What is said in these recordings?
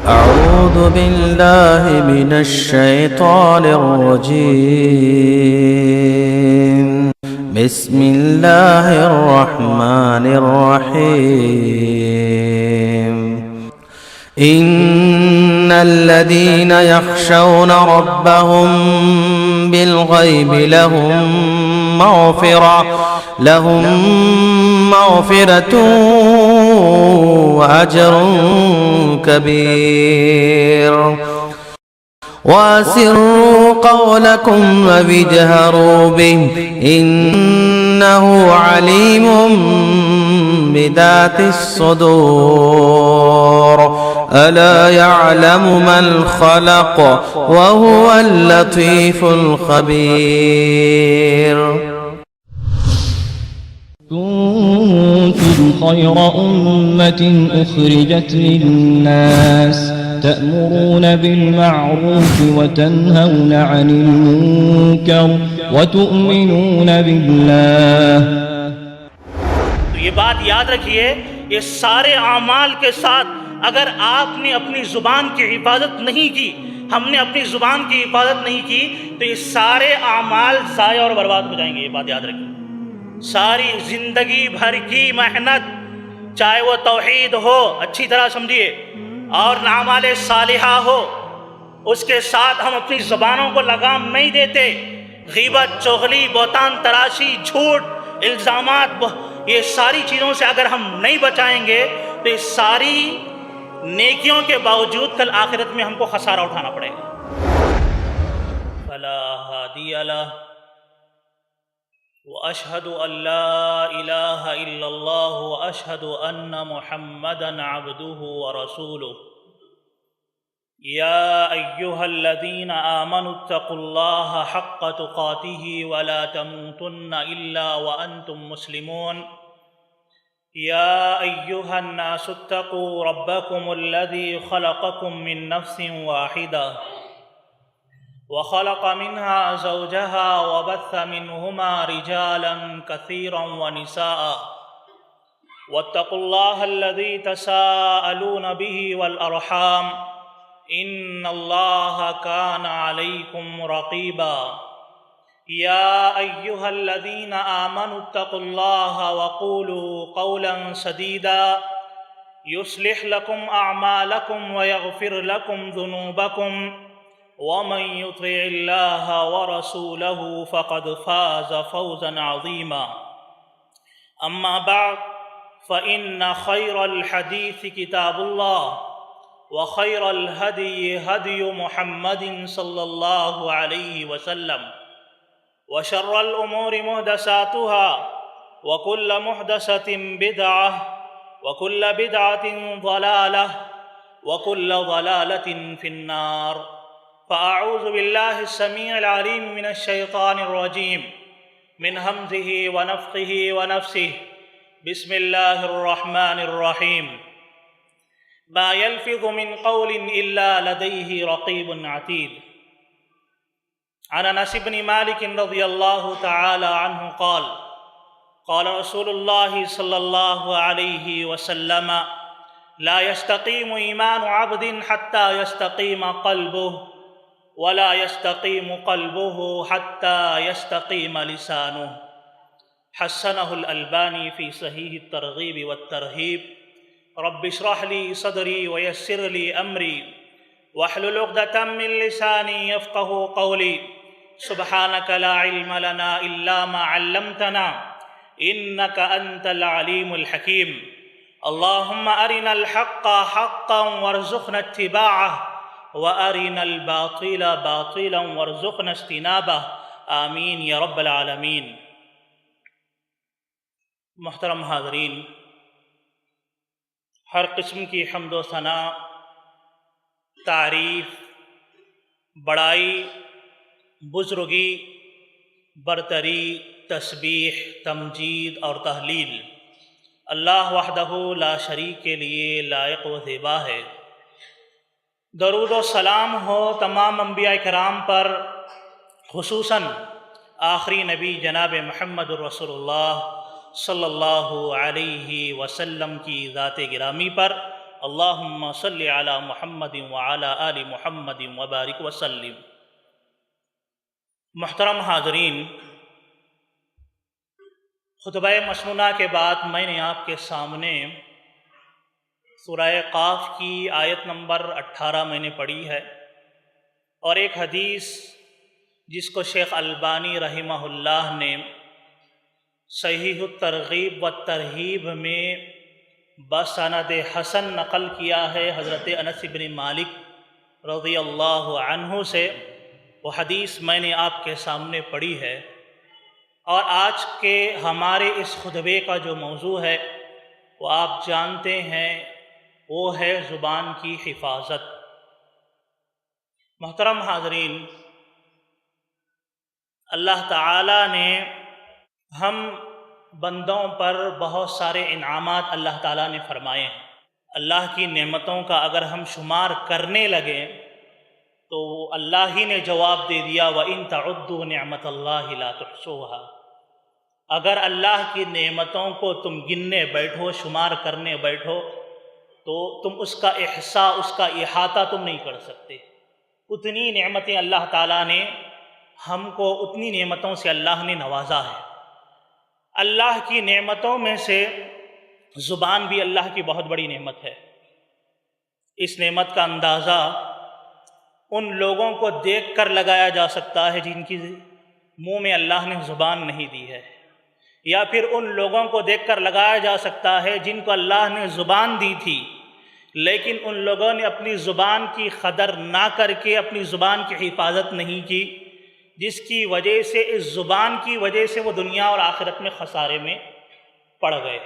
أعوذ بالله من الشيطان الرجيم. بسم الله الرحمن الرحيم. إن الذين يخشون ربهم بالغيب لهم مغفرة وأجر كبير. وأسروا قولكم واجهروا به إنه عليم بذات الصدور. ألا يعلم من خلق وهو اللطيف الخبير. كنتم خير أمة أخرجت للناس تأمرون بالمعروف وتنهون عن المنكر وتؤمنون بالله. تو یہ بات یاد رکھیے، یہ سارے اعمال کے ساتھ اگر آپ نے اپنی زبان کی حفاظت نہیں کی، ہم نے اپنی زبان کی حفاظت نہیں کی، تو یہ سارے اعمال ضائع اور برباد ہو جائیں گے. یہ بات یاد رکھیے. ساری زندگی بھر کی محنت، چاہے وہ توحید ہو، اچھی طرح سمجھیے، اور اعمال صالحہ ہو، اس کے ساتھ ہم اپنی زبانوں کو لگام نہیں دیتے، غیبت، چغلی، بہتان تراشی، جھوٹ، الزامات، یہ ساری چیزوں سے اگر ہم نہیں بچائیں گے تو یہ ساری نیکیوں کے باوجود کل آخرت میں ہم کو خسارہ اٹھانا پڑے گا. فلا ہادی لہ واشہد ان لا الہ الا اللہ واشہد ان محمدا عبدہ ورسولہ. یا ایہا الذین آمنوا اتقوا اللہ حق تقاتہ ولا تموتن الا وانتم مسلمون. یا ایہا الناس اتقوا ربکم الذی خلقکم من نفس واحدہ وخلق منها زوجها وبث منهما رجالا كثيرا ونساء واتقوا الله الذي تساءلون به والأرحام إن الله كان عليكم رقيبا. يا أيها الذين آمنوا اتقوا الله وقولوا قولا سديدا يصلح لكم أعمالكم ويغفر لكم ذنوبكم ومن يطع الله ورسوله فقد فاز فوزا عظيما. أما بعد فإن خير الحديث كتاب الله وخير الهدي هدي محمد صلى الله عليه وسلم وشر الأمور محدثاتها وكل محدثة بدعة وكل بدعة ضلالة وكل ضلالة في النار. فأعوذ بالله السميع العليم من الشيطان الرجيم من همزه ونفخه ونفسه. بسم الله الرحمن الرحيم. ما يلفظ من قول إلا لديه رقيب عتيد. عن أنس بن مالك رضي الله تعالى عنه قال قال رسول الله صلى الله عليه وسلم لا يستقيم إيمان عبد حتى يستقيم قلبه ولا يستقيم قلبه حتى يستقيم لسانه. حسنه الألباني في صحيح الترغيب والترهيب. رب اشرح لي صدري ويسر لي أمري واحلل عقدة من لساني يفقه قولي. سبحانك لا علم لنا إلا ما علمتنا إنك أنت العليم الحكيم. اللهم أرنا الحق حقا وارزقنا اتباعه وَأَرِنَا الْبَاطِلَ بَاطِلًا وَارْزُقْنَا اجْتِنَابَهُ آمین یا رب العالمین. محترم حاضرین، ہر قسم کی حمد و ثنا، تعریف، بڑائی، بزرگی، برتری، تسبیح، تمجید اور تحلیل اللہ وحدہ لا شریک کے لیے لائق و زیبا ہے. درود و سلام ہو تمام انبیاء کرام پر، خصوصاً آخری نبی جناب محمد الرسول اللہ صلی اللہ علیہ وسلم کی ذات گرامی پر، اللہم صلی علی محمد وعلی آل محمد وبارک وسلم۔ محترم حاضرین، خطبہ مسنونہ کے بعد میں نے آپ کے سامنے سورہ قاف کی آیت نمبر 18 میں نے پڑھی ہے، اور ایک حدیث جس کو شیخ البانی رحمہ اللہ نے صحیح الترغیب والترہیب میں بسند حسن نقل کیا ہے حضرت انس بن مالک رضی اللہ عنہ سے، وہ حدیث میں نے آپ کے سامنے پڑھی ہے۔ اور آج کے ہمارے اس خطبے کا جو موضوع ہے وہ آپ جانتے ہیں، وہ ہے زبان کی حفاظت۔ محترم حاضرین، اللہ تعالی نے ہم بندوں پر بہت سارے انعامات اللہ تعالیٰ نے فرمائے ہیں۔ اللہ کی نعمتوں کا اگر ہم شمار کرنے لگیں تو اللہ ہی نے جواب دے دیا وَإِن تَعُدُّوا نِعْمَةَ اللَّهِ لَا تُحْصُوهَا۔ اگر اللہ کی نعمتوں کو تم گننے بیٹھو، شمار کرنے بیٹھو، تو تم اس کا احصاء، اس کا احاطہ تم نہیں کر سکتے۔ اتنی نعمتیں اللہ تعالیٰ نے ہم کو، اتنی نعمتوں سے اللہ نے نوازا ہے۔ اللہ کی نعمتوں میں سے زبان بھی اللہ کی بہت بڑی نعمت ہے۔ اس نعمت کا اندازہ ان لوگوں کو دیکھ کر لگایا جا سکتا ہے جن کی منہ میں اللہ نے زبان نہیں دی ہے، یا پھر ان لوگوں کو دیکھ کر لگایا جا سکتا ہے جن کو اللہ نے زبان دی تھی لیکن ان لوگوں نے اپنی زبان کی قدر نہ کر کے اپنی زبان کی حفاظت نہیں کی، جس کی وجہ سے اس زبان کی وجہ سے وہ دنیا اور آخرت میں خسارے میں پڑ گئے۔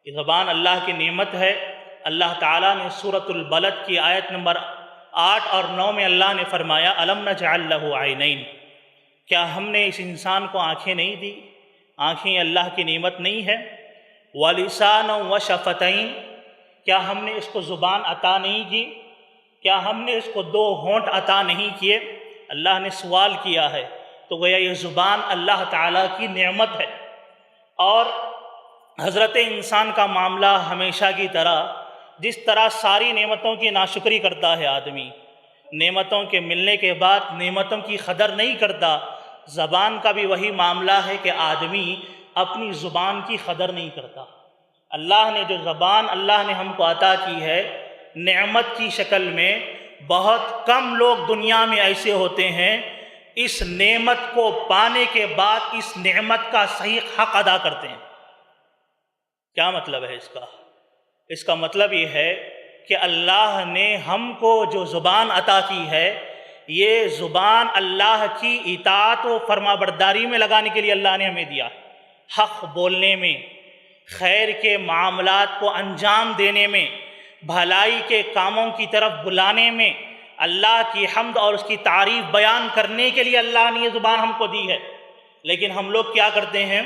یہ زبان اللہ کی نعمت ہے۔ اللہ تعالیٰ نے سورۃ البلد کی آیت نمبر 8 اور 9 میں اللہ نے فرمایا أَلَمْ نَجْعَلْ لَهُ عَيْنَيْنِ، کیا ہم نے اس انسان کو آنکھیں نہیں دی؟ آنکھیں اللہ کی نعمت نہیں ہے۔ وَلِسَانًا وَشَفَتَيْنِ، کیا ہم نے اس کو زبان عطا نہیں کی؟ کیا ہم نے اس کو 2 ہونٹ عطا نہیں کیے؟ اللہ نے سوال کیا ہے، تو گویا یہ زبان اللہ تعالیٰ کی نعمت ہے۔ اور حضرت انسان کا معاملہ ہمیشہ کی طرح، جس طرح ساری نعمتوں کی ناشکری کرتا ہے آدمی، نعمتوں کے ملنے کے بعد نعمتوں کی قدر نہیں کرتا، زبان کا بھی وہی معاملہ ہے کہ آدمی اپنی زبان کی قدر نہیں کرتا۔ اللہ نے جو زبان اللہ نے ہم کو عطا کی ہے نعمت کی شکل میں، بہت کم لوگ دنیا میں ایسے ہوتے ہیں اس نعمت کو پانے کے بعد اس نعمت کا صحیح حق ادا کرتے ہیں۔ کیا مطلب ہے اس کا؟ اس کا مطلب یہ ہے کہ اللہ نے ہم کو جو زبان عطا کی ہے، یہ زبان اللہ کی اطاعت و فرما برداری میں لگانے کے لیے اللہ نے ہمیں دیا۔ حق بولنے میں، خیر کے معاملات کو انجام دینے میں، بھلائی کے کاموں کی طرف بلانے میں، اللہ کی حمد اور اس کی تعریف بیان کرنے کے لیے اللہ نے یہ زبان ہم کو دی ہے۔ لیکن ہم لوگ کیا کرتے ہیں؟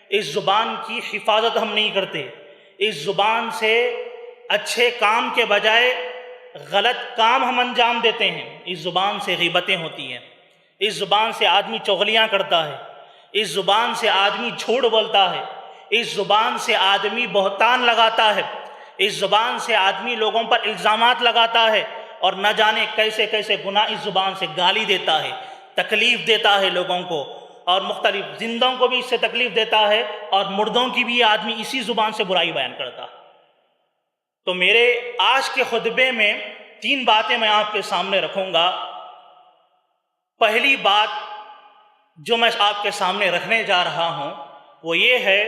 اس زبان کی حفاظت ہم نہیں کرتے۔ اس زبان سے اچھے کام کے بجائے غلط کام ہم انجام دیتے ہیں۔ اس زبان سے غیبتیں ہوتی ہیں، اس زبان سے آدمی چغلیاں کرتا ہے، اس زبان سے آدمی جھوٹ بولتا ہے، اس زبان سے آدمی بہتان لگاتا ہے، اس زبان سے آدمی لوگوں پر الزامات لگاتا ہے، اور نہ جانے کیسے کیسے گناہ اس زبان سے گالی دیتا ہے، تکلیف دیتا ہے لوگوں کو، اور مختلف زندوں کو بھی اس سے تکلیف دیتا ہے، اور مردوں کی بھی آدمی اسی زبان سے برائی بیان کرتا ہے۔ تو میرے آج کے خطبے میں 3 باتیں میں آپ کے سامنے رکھوں گا۔ پہلی بات جو میں آپ کے سامنے رکھنے جا رہا ہوں وہ یہ ہے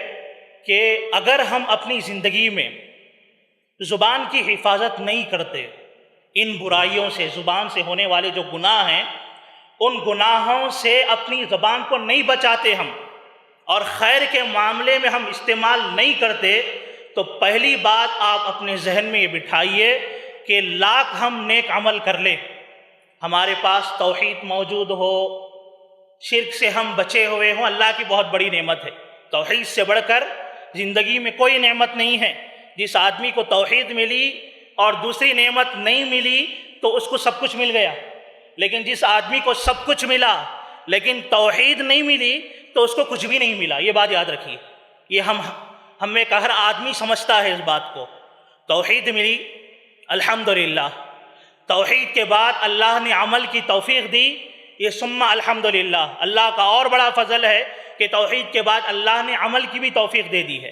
کہ اگر ہم اپنی زندگی میں زبان کی حفاظت نہیں کرتے، ان برائیوں سے، زبان سے ہونے والے جو گناہ ہیں، ان گناہوں سے اپنی زبان کو نہیں بچاتے ہم، اور خیر کے معاملے میں ہم استعمال نہیں کرتے، تو پہلی بات آپ اپنے ذہن میں یہ بٹھائیے کہ لاکھ ہم نیک عمل کر لیں، ہمارے پاس توحید موجود ہو، شرک سے ہم بچے ہوئے ہوں، اللہ کی بہت بڑی نعمت ہے۔ توحید سے بڑھ کر زندگی میں کوئی نعمت نہیں ہے۔ جس آدمی کو توحید ملی اور دوسری نعمت نہیں ملی تو اس کو سب کچھ مل گیا، لیکن جس آدمی کو سب کچھ ملا لیکن توحید نہیں ملی تو اس کو کچھ بھی نہیں ملا۔ یہ بات یاد رکھیے، یہ ہم میں کا ہر آدمی سمجھتا ہے اس بات کو۔ توحید ملی، الحمدللہ، توحید کے بعد اللہ نے عمل کی توفیق دی، یہ ثم الحمدللہ، اللہ کا اور بڑا فضل ہے کہ توحید کے بعد اللہ نے عمل کی بھی توفیق دے دی ہے۔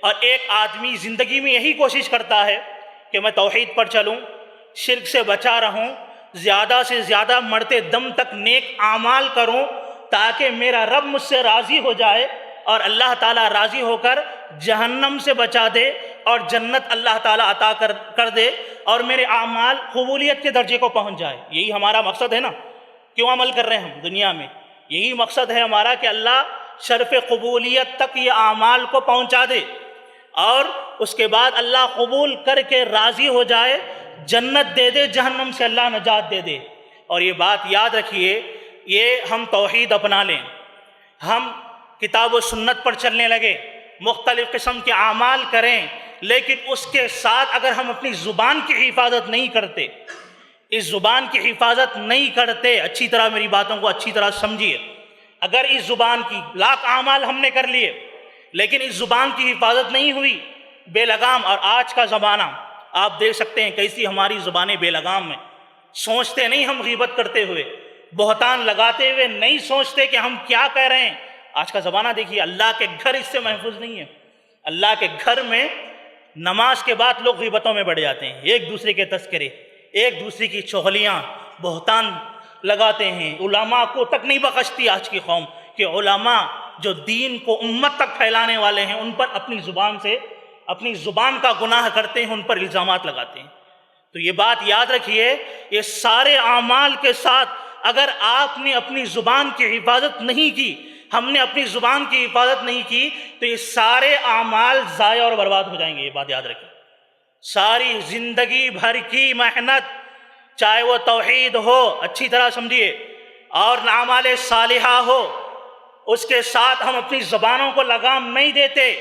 اور ایک آدمی زندگی میں یہی کوشش کرتا ہے کہ میں توحید پر چلوں، شرک سے بچا رہوں، زیادہ سے زیادہ مرتے دم تک نیک اعمال کروں تاکہ میرا رب مجھ سے راضی ہو جائے اور اللہ تعالیٰ راضی ہو کر جہنم سے بچا دے اور جنت اللہ تعالیٰ عطا کر دے اور میرے اعمال قبولیت کے درجے کو پہنچ جائے۔ یہی ہمارا مقصد ہے نا، کیوں عمل کر رہے ہیں ہم دنیا میں؟ یہی مقصد ہے ہمارا کہ اللہ شرف قبولیت تک یہ اعمال کو پہنچا دے اور اس کے بعد اللہ قبول کر کے راضی ہو جائے، جنت دے دے، جہنم سے اللہ نجات دے دے۔ اور یہ بات یاد رکھیے، یہ ہم توحید اپنا لیں، ہم کتاب و سنت پر چلنے لگے، مختلف قسم کے اعمال کریں، لیکن اس کے ساتھ اگر ہم اپنی زبان کی حفاظت نہیں کرتے، اس زبان کی حفاظت نہیں کرتے، اچھی طرح میری باتوں کو اچھی طرح سمجھیے، اگر اس زبان کی لاکھ اعمال ہم نے کر لیے لیکن اس زبان کی حفاظت نہیں ہوئی، بے لگام، اور آج کا زمانہ آپ دیکھ سکتے ہیں کیسی ہماری زبانیں بے لگام ہیں، سوچتے نہیں ہم غیبت کرتے ہوئے، بہتان لگاتے ہوئے نہیں سوچتے کہ ہم کیا کہہ رہے ہیں۔ آج کا زمانہ دیکھیے، اللہ کے گھر اس سے محفوظ نہیں ہے۔ اللہ کے گھر میں نماز کے بعد لوگ غیبتوں میں بڑھ جاتے ہیں، ایک دوسرے کے تذکرے، ایک دوسرے کی چغلیاں، بہتان لگاتے ہیں۔ علماء کو تک نہیں بخشتی آج کی قوم کہ علماء جو دین کو امت تک پھیلانے والے ہیں ان پر اپنی زبان سے، اپنی زبان کا گناہ کرتے ہیں، ان پر الزامات لگاتے ہیں۔ تو یہ بات یاد رکھیے، یہ سارے اعمال کے ساتھ اگر آپ نے اپنی زبان کی حفاظت نہیں کی، ہم نے اپنی زبان کی حفاظت نہیں کی، تو یہ سارے اعمال ضائع اور برباد ہو جائیں گے۔ یہ بات یاد رکھیں، ساری زندگی بھر کی محنت، چاہے وہ توحید ہو، اچھی طرح سمجھیے، اور اعمال صالحہ ہو، اس کے ساتھ ہم اپنی زبانوں کو لگام نہیں دیتے،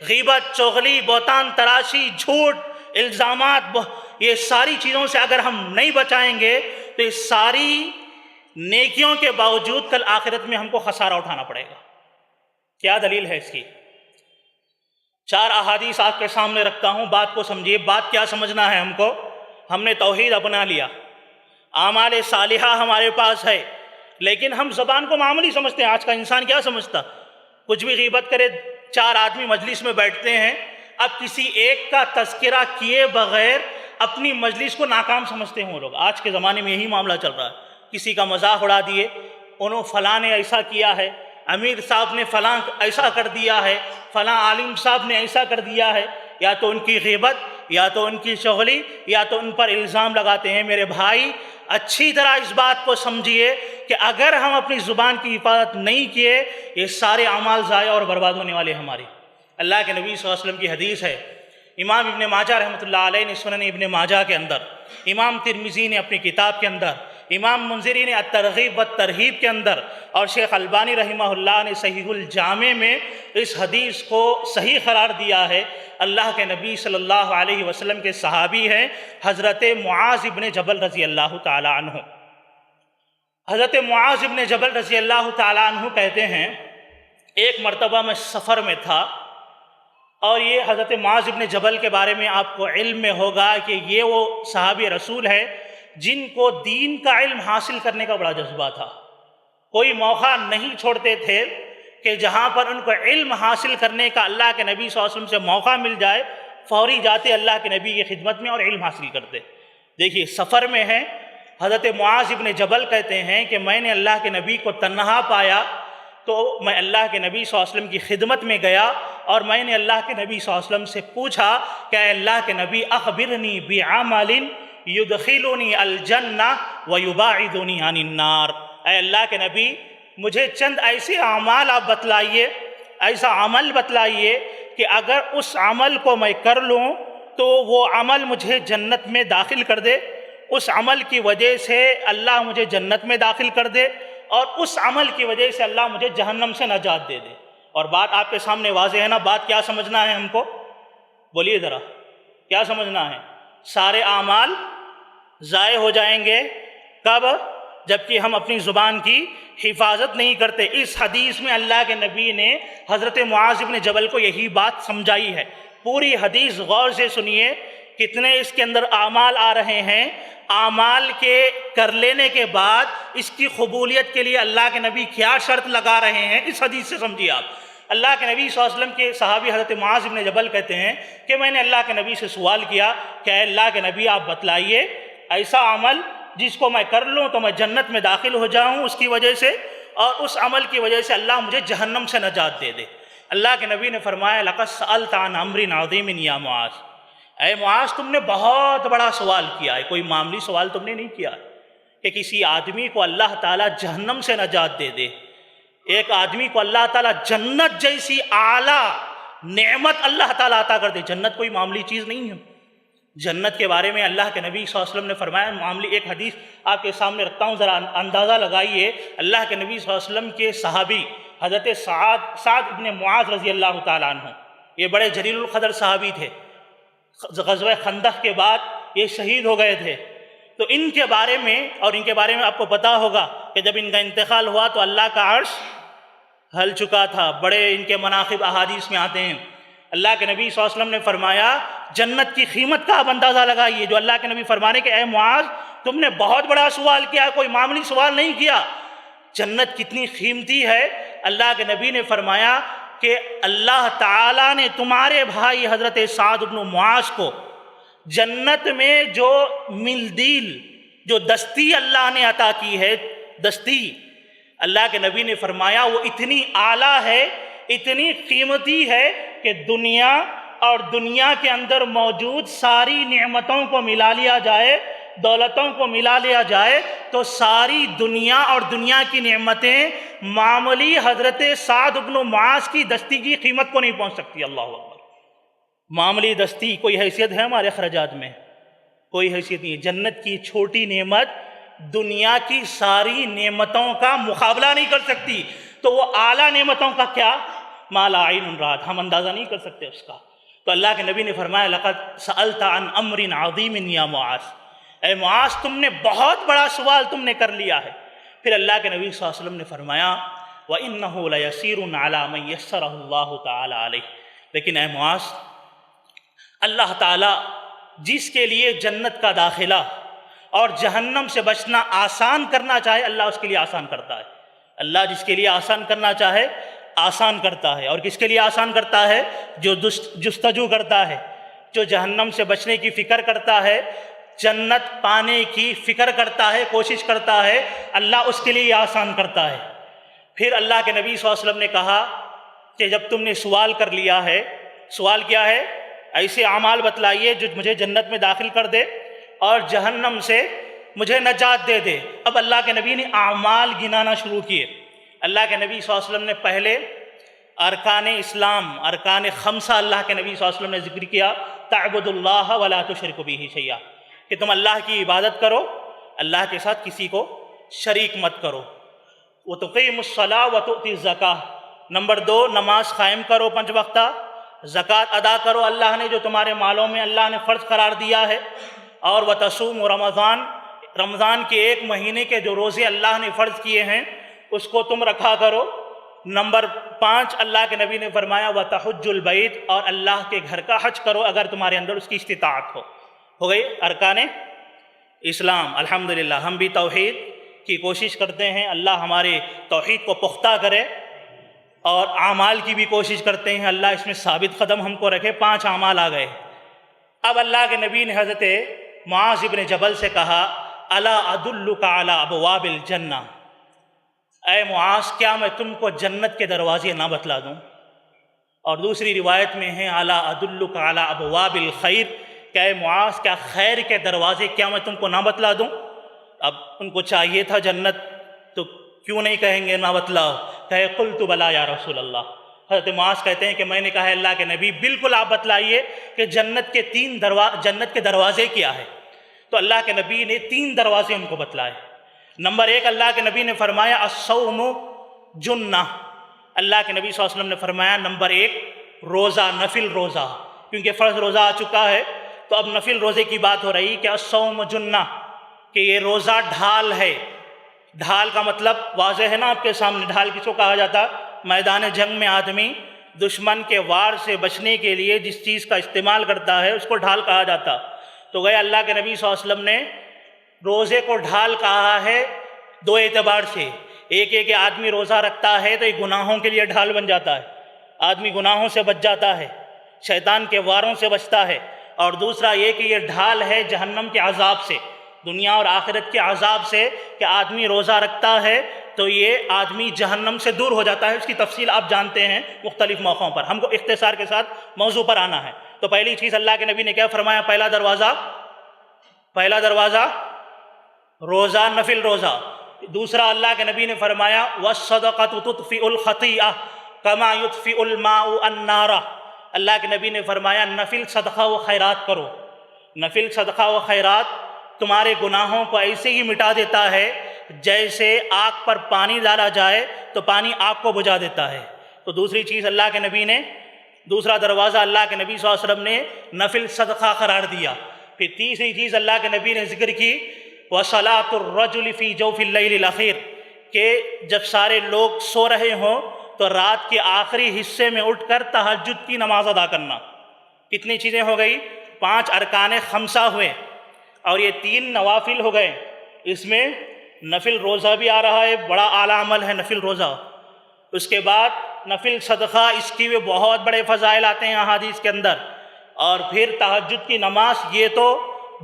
غیبت، چغلی، بہتان تراشی، جھوٹ، الزامات، یہ ساری چیزوں سے اگر ہم نہیں بچائیں گے تو یہ ساری نیکیوں کے باوجود کل آخرت میں ہم کو خسارہ اٹھانا پڑے گا۔ کیا دلیل ہے اس کی؟ 4 احادیث آپ کے سامنے رکھتا ہوں، بات کو سمجھیے۔ بات کیا سمجھنا ہے ہم کو؟ ہم نے توحید اپنا لیا، اعمال صالحہ ہمارے پاس ہے، لیکن ہم زبان کو معمولی سمجھتے ہیں۔ آج کا انسان کیا سمجھتا؟ کچھ بھی غیبت کرے، 4 آدمی مجلس میں بیٹھتے ہیں، اب کسی ایک کا تذکرہ کیے بغیر اپنی مجلس کو ناکام سمجھتے ہیں وہ لوگ۔ آج کے زمانے میں یہی معاملہ چل رہا ہے، کسی کا مذاق اڑا دیے، انہوں فلاں نے ایسا کیا ہے، امیر صاحب نے فلاں ایسا کر دیا ہے، فلاں عالم صاحب نے ایسا کر دیا ہے، یا تو ان کی غیبت، یا تو ان کی چغلی، یا تو ان پر الزام لگاتے ہیں۔ میرے بھائی، اچھی طرح اس بات کو سمجھیے کہ اگر ہم اپنی زبان کی حفاظت نہیں کیے، یہ سارے اعمال ضائع اور برباد ہونے والے ہمارے۔ اللہ کے نبی صلی اللہ علیہ وسلم کی حدیث ہے، امام ابن ماجہ رحمۃ اللہ علیہ نے سنن ابن ماجہ کے اندر، امام ترمذی نے اپنی کتاب کے اندر، امام منذری نے الترغیب والترہیب کے اندر، اور شیخ البانی رحمہ اللہ نے صحیح الجامع میں اس حدیث کو صحیح قرار دیا ہے۔ اللہ کے نبی صلی اللہ علیہ وسلم کے صحابی ہیں حضرت معاذ ابن جبل رضی اللہ تعالی عنہ۔ حضرت معاذ ابن جبل رضی اللہ تعالی عنہ کہتے ہیں، ایک مرتبہ میں سفر میں تھا، اور یہ حضرت معاذ ابن جبل کے بارے میں آپ کو علم میں ہوگا کہ یہ وہ صحابی رسول ہے جن کو دین کا علم حاصل کرنے کا بڑا جذبہ تھا۔ کوئی موقع نہیں چھوڑتے تھے کہ جہاں پر ان کو علم حاصل کرنے کا اللہ کے نبی صلی اللہ علیہ وسلم سے موقع مل جائے، فوری جاتے اللہ کے نبی کی خدمت میں اور علم حاصل کرتے۔ دیکھیے، سفر میں ہیں، حضرت معاذ ابن جبل کہتے ہیں کہ میں نے اللہ کے نبی کو تنہا پایا تو میں اللہ کے نبی صلی اللہ علیہ وسلم کی خدمت میں گیا اور میں نے اللہ کے نبی صلی اللہ علیہ وسلم سے پوچھا کہ اے اللہ کے نبی، اخبرنی بعمل یدخلنی الجنہ ویباعدنی عن النار، اے اللہ کے نبی مجھے چند ایسے اعمال آپ بتلائیے، ایسا عمل بتلائیے کہ اگر اس عمل کو میں کر لوں تو وہ عمل مجھے جنت میں داخل کر دے، اس عمل کی وجہ سے اللہ مجھے جنت میں داخل کر دے، اور اس عمل کی وجہ سے اللہ مجھے جہنم سے نجات دے دے۔ اور بات آپ کے سامنے واضح ہے نا، بات کیا سمجھنا ہے ہم کو؟ بولیے ذرا، کیا سمجھنا ہے؟ سارے اعمال ضائع ہو جائیں گے، کب؟ جبکہ ہم اپنی زبان کی حفاظت نہیں کرتے۔ اس حدیث میں اللہ کے نبی نے حضرت معاذ بن جبل کو یہی بات سمجھائی ہے۔ پوری حدیث غور سے سنیے، کتنے اس کے اندر اعمال آ رہے ہیں، اعمال کے کر لینے کے بعد اس کی قبولیت کے لیے اللہ کے نبی کیا شرط لگا رہے ہیں، اس حدیث سے سمجھیے آپ۔ اللہ کے نبی صلی اللہ علیہ وسلم کے صحابی حضرت معاذ بن جبل کہتے ہیں کہ میں نے اللہ کے نبی سے سوال کیا کہ اے اللہ کے نبی آپ بتلائیے ایسا عمل جس کو میں کر لوں تو میں جنت میں داخل ہو جاؤں اس کی وجہ سے، اور اس عمل کی وجہ سے اللہ مجھے جہنم سے نجات دے دے۔ اللہ کے نبی نے فرمایا لَقَدْ سَأَلْتَ عَنْ أَمْرٍ عَظِيمٍ يَا مُعَاذ، اے معاذ تم نے بہت بڑا سوال کیا ہے، کوئی معمولی سوال تم نے نہیں کیا کہ کسی آدمی کو اللہ تعالیٰ جہنم سے نجات دے دے۔ ایک آدمی کو اللہ تعالیٰ جنت جیسی اعلیٰ نعمت اللہ تعالیٰ عطا کر دے، جنت کوئی معمولی چیز نہیں ہے۔ جنت کے بارے میں اللہ کے نبی صلی اللہ علیہ وسلم نے فرمایا، معاملی ایک حدیث آپ کے سامنے رکھتا ہوں، ذرا اندازہ لگائیے۔ اللہ کے نبی صلی اللہ علیہ وسلم کے صحابی حضرت سعد ابن معاذ رضی اللہ تعالیٰ عنہ، یہ بڑے جلیل القدر صحابی تھے، غزوہ خندق کے بعد یہ شہید ہو گئے تھے۔ تو ان کے بارے میں آپ کو پتا ہوگا کہ جب ان کا انتقال ہوا تو اللہ کا عرش ہل چکا تھا، بڑے ان کے مناقب احادیث میں آتے ہیں۔ اللہ کے نبی صلی اللہ علیہ وسلم نے فرمایا جنت کی قیمت کا آپ اندازہ لگائیے، جو اللہ کے نبی فرمانے کہ اے معاذ تم نے بہت بڑا سوال کیا، کوئی معمولی سوال نہیں کیا، جنت کتنی قیمتی ہے۔ اللہ کے نبی نے فرمایا کہ اللہ تعالیٰ نے تمہارے بھائی حضرت سعد بن معاذ کو جنت میں جو ملدیل، جو دستی اللہ نے عطا کی ہے، دستی، اللہ کے نبی نے فرمایا وہ اتنی اعلیٰ ہے، اتنی قیمتی ہے کہ دنیا اور دنیا کے اندر موجود ساری نعمتوں کو ملا لیا جائے، دولتوں کو ملا لیا جائے تو ساری دنیا اور دنیا کی نعمتیں معمولی حضرت سعد بن معاذ کی دستی کی قیمت کو نہیں پہنچ سکتی۔ اللہ اکبر۔ معمولی دستی کوئی حیثیت ہے ہمارے اخراجات میں؟ کوئی حیثیت نہیں ہے۔ جنت کی چھوٹی نعمت دنیا کی ساری نعمتوں کا مقابلہ نہیں کر سکتی، تو وہ اعلیٰ نعمتوں کا کیا، ما لا عین رأت، ہم اندازہ نہیں کر سکتے اس کا۔ تو اللہ کے نبی نے فرمایا لَقَدْ سَأَلْتَ عَنْ أَمْرٍ عَظِيمٍ يَا مُعَاذ، اے معاذ تم نے بہت بڑا سوال تم نے کر لیا ہے۔ پھر اللہ کے نبی صلی اللہ علیہ وسلم نے فرمایا وَإِنَّهُ لَيَسِيرٌ عَلَى مَنْ يَسَّرَهُ اللَّهُ تَعَالَى عَلَيْهِ، لیکن اے معاذ اللہ تعالیٰ جس کے لیے جنت کا داخلہ اور جہنم سے بچنا آسان کرنا چاہے، اللہ اس کے لیے آسان کرتا ہے۔ اللہ جس کے لیے آسان کرنا چاہے آسان کرتا ہے، اور کس کے لیے آسان کرتا ہے؟ جو جستجو کرتا ہے، جو جہنم سے بچنے کی فکر کرتا ہے، جنت پانے کی فکر کرتا ہے، کوشش کرتا ہے، اللہ اس کے لیے آسان کرتا ہے۔ پھر اللہ کے نبی صلی اللہ علیہ وسلم نے کہا کہ جب تم نے سوال کر لیا ہے، سوال کیا ہے؟ ایسے اعمال بتلائیے جو مجھے جنت میں داخل کر دے اور جہنم سے مجھے نجات دے دے۔ اب اللہ کے نبی نے اعمال گنانا شروع کیے۔ اللہ کے نبی صلی اللہ علیہ وسلم نے پہلے ارکان اسلام، ارکان خمسہ اللہ کے نبی صلی اللہ علیہ وسلم نے ذکر کیا، تعبد اللہ ولا تشرک بہ شیئا، کہ تم اللہ کی عبادت کرو، اللہ کے ساتھ کسی کو شریک مت کرو۔ وتقیم الصلاۃ وتؤتی الزکاۃ، نمبر 2 نماز قائم کرو 5 وقتہ، زکوٰۃ ادا کرو اللہ نے جو تمہارے مالوں میں اللہ نے فرض قرار دیا ہے، اور وتصوم رمضان، رمضان کے 1 مہینے کے جو روزے اللہ نے فرض کیے ہیں اس کو تم رکھا کرو۔ نمبر 5 اللہ کے نبی نے فرمایا وتحج البیت، اور اللہ کے گھر کا حج کرو اگر تمہارے اندر اس کی استطاعت ہو گئی ارکان اسلام۔ الحمدللہ ہم بھی توحید کی کوشش کرتے ہیں، اللہ ہمارے توحید کو پختہ کرے، اور اعمال کی بھی کوشش کرتے ہیں، اللہ اس میں ثابت قدم ہم کو رکھے۔ 5 اعمال آ گئے۔ اب اللہ کے نبی نے حضرت معاذ ابن جبل سے کہا الا ادلک علی ابواب الجنہ، اے معاذ کیا میں تم کو جنت کے دروازے نہ بتلا دوں؟ اور دوسری روایت میں ہے الا ادلک علی ابواب الخیر، کہ اے معاذ کیا خیر کے دروازے کیا میں تم کو نہ بتلا دوں؟ اب ان کو چاہیے تھا جنت، تو کیوں نہیں کہیں گے نہ بتلاؤ؟ کہے قلت بلا یا رسول اللہ۔ حضرت معاذ کہتے ہیں کہ میں نے کہا اللہ کے نبی بالکل آپ بتلائیے کہ جنت کے دروازے کیا ہے؟ تو اللہ کے نبی نے 3 دروازے ان کو بتلائے۔ نمبر 1 اللہ کے نبی نے فرمایا الصوم جنہ، اللہ کے نبی صلی اللہ علیہ وسلم نے فرمایا نمبر 1 روزہ، نفل روزہ، کیونکہ فرض روزہ آ چکا ہے تو اب نفل روزے کی بات ہو رہی کہ الصوم جنہ، کہ یہ روزہ ڈھال ہے۔ ڈھال کا مطلب واضح ہے نا آپ کے سامنے، ڈھال کس کو کہا جاتا؟ میدان جنگ میں آدمی دشمن کے وار سے بچنے کے لیے جس چیز کا استعمال کرتا ہے اس کو ڈھال کہا جاتا۔ تو گیا اللہ کے نبی صلی اللہ علیہ وسلم نے روزے کو ڈھال کہا ہے دو اعتبار سے۔ ایک ہے کہ آدمی روزہ رکھتا ہے تو یہ گناہوں کے لیے ڈھال بن جاتا ہے، آدمی گناہوں سے بچ جاتا ہے، شیطان کے واروں سے بچتا ہے، اور دوسرا یہ کہ یہ ڈھال ہے جہنم کے عذاب سے، دنیا اور آخرت کے عذاب سے، کہ آدمی روزہ رکھتا ہے تو یہ آدمی جہنم سے دور ہو جاتا ہے۔ اس کی تفصیل آپ جانتے ہیں مختلف موقعوں پر، ہم کو اختصار کے ساتھ موضوع پر آنا ہے۔ تو پہلی چیز اللہ کے نبی نے کیا فرمایا؟ پہلا دروازہ روزہ، نفل روزہ۔ دوسرا اللہ کے نبی نے فرمایا وَالصَّدَقَةُ تُطْفِئُ الْخَطِيئَةَ كَمَا يُطْفِئُ الْمَاءُ النَّارَ۔ اللہ کے نبی نے فرمایا نفل صدقہ و خیرات کرو، نفل صدقہ و خیرات تمہارے گناہوں کو ایسے ہی مٹا دیتا ہے جیسے آگ پر پانی ڈالا جائے تو پانی آگ کو بجھا دیتا ہے۔ تو دوسری چیز اللہ کے نبی نے، دوسرا دروازہ اللہ کے نبی صلی اللہ علیہ وسلم نے نفل صدقہ قرار دیا۔ پھر تیسری چیز اللہ کے نبی نے ذکر کی وَصَلَاةُ الرَّجُلِ فِي جَوْفِ اللَّيْلِ الْأَخِيرِ، کہ جب سارے لوگ سو رہے ہوں تو رات کے آخری حصے میں اٹھ کر تہجد کی نماز ادا کرنا۔ کتنی چیزیں ہو گئی؟ 5 ارکان خمسہ ہوئے، اور یہ 3 نوافل ہو گئے۔ اس میں نفل روزہ بھی آ رہا ہے، بڑا اعلیٰ عمل ہے نفل روزہ۔ اس کے بعد نفل صدقہ، اس کی بھی بہت بڑے فضائل آتے ہیں احادیث کے اندر، اور پھر تہجد کی نماز، یہ تو